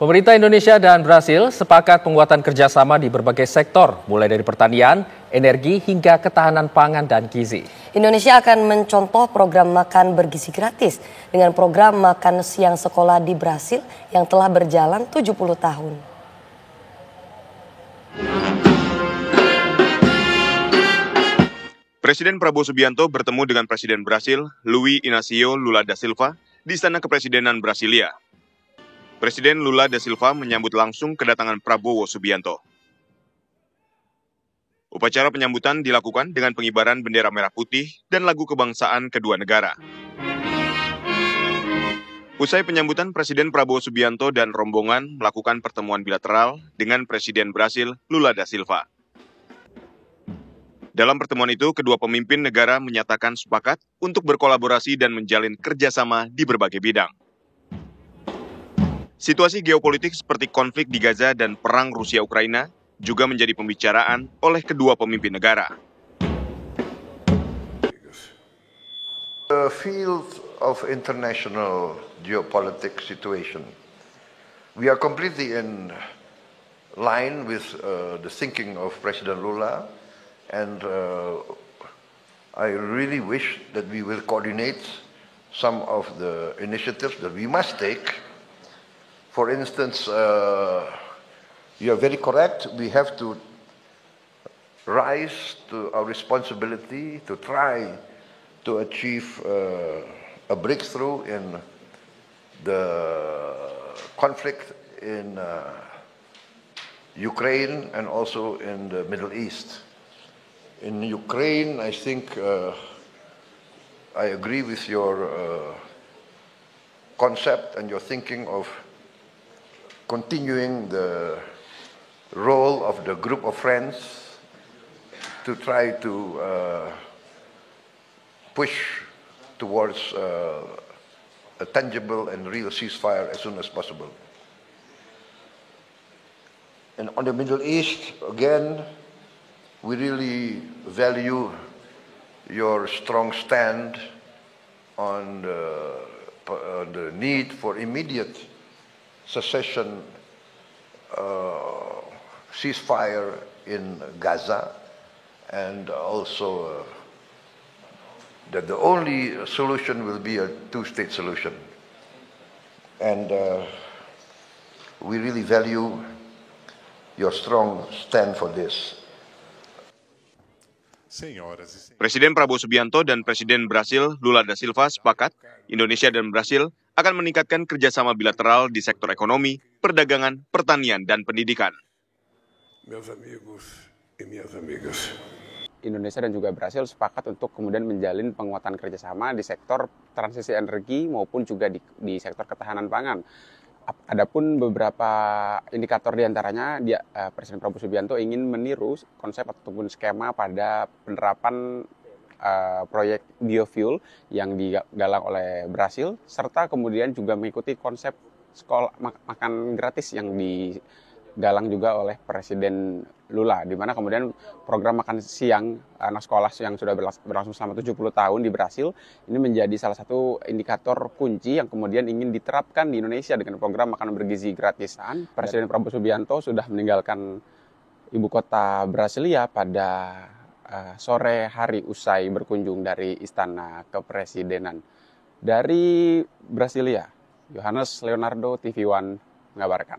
Pemerintah Indonesia dan Brasil sepakat penguatan kerjasama di berbagai sektor, mulai dari pertanian, energi, hingga ketahanan pangan dan gizi. Indonesia akan mencontoh program makan bergizi gratis dengan program makan siang sekolah di Brasil yang telah berjalan 70 tahun. Presiden Prabowo Subianto bertemu dengan Presiden Brasil, Luiz Inácio Lula da Silva, di Istana Kepresidenan Brasilia. Presiden Lula da Silva menyambut langsung kedatangan Prabowo Subianto. Upacara penyambutan dilakukan dengan pengibaran bendera merah putih dan lagu kebangsaan kedua negara. Usai penyambutan, Presiden Prabowo Subianto dan rombongan melakukan pertemuan bilateral dengan Presiden Brasil Lula da Silva. Dalam pertemuan itu, kedua pemimpin negara menyatakan sepakat untuk berkolaborasi dan menjalin kerjasama di berbagai bidang. Situasi geopolitik seperti konflik di Gaza dan perang Rusia-Ukraina juga menjadi pembicaraan oleh kedua pemimpin negara. The field of international geopolitics situation, we are completely in line with the thinking of President Lula, and I really wish that we will coordinate some of the initiatives that we must take. For instance, you are very correct. We have to rise to our responsibility to try to achieve a breakthrough in the conflict in Ukraine and also in the Middle East. In Ukraine, I think I agree with your concept and your thinking of continuing the role of the group of friends to try to push towards a tangible and real ceasefire as soon as possible. And on the Middle East, again, we really value your strong stand on the need for immediate secession, ceasefire in Gaza, and also that the only solution will be a two-state solution. And we really value your strong stand for this. Presiden Prabowo Subianto dan Presiden Brasil Lula da Silva sepakat Indonesia dan Brasil akan meningkatkan kerjasama bilateral di sektor ekonomi, perdagangan, pertanian, dan pendidikan. Indonesia dan juga Brasil sepakat untuk kemudian menjalin penguatan kerjasama di sektor transisi energi maupun juga di sektor ketahanan pangan. Adapun beberapa indikator diantaranya, Presiden Prabowo Subianto ingin meniru konsep ataupun skema pada penerapan proyek biofuel yang digalang oleh Brasil, serta kemudian juga mengikuti konsep sekolah makan gratis yang digalang juga oleh Presiden Lula, di mana kemudian program makan siang anak sekolah yang sudah berlangsung selama 70 tahun di Brasil ini menjadi salah satu indikator kunci yang kemudian ingin diterapkan di Indonesia dengan program makanan bergizi gratis. Presiden Prabowo Subianto sudah meninggalkan ibu kota Brasilia pada sore hari usai berkunjung dari Istana Kepresidenan. Dari Brasilia, Yohanes Leonardo, TV One mengabarkan.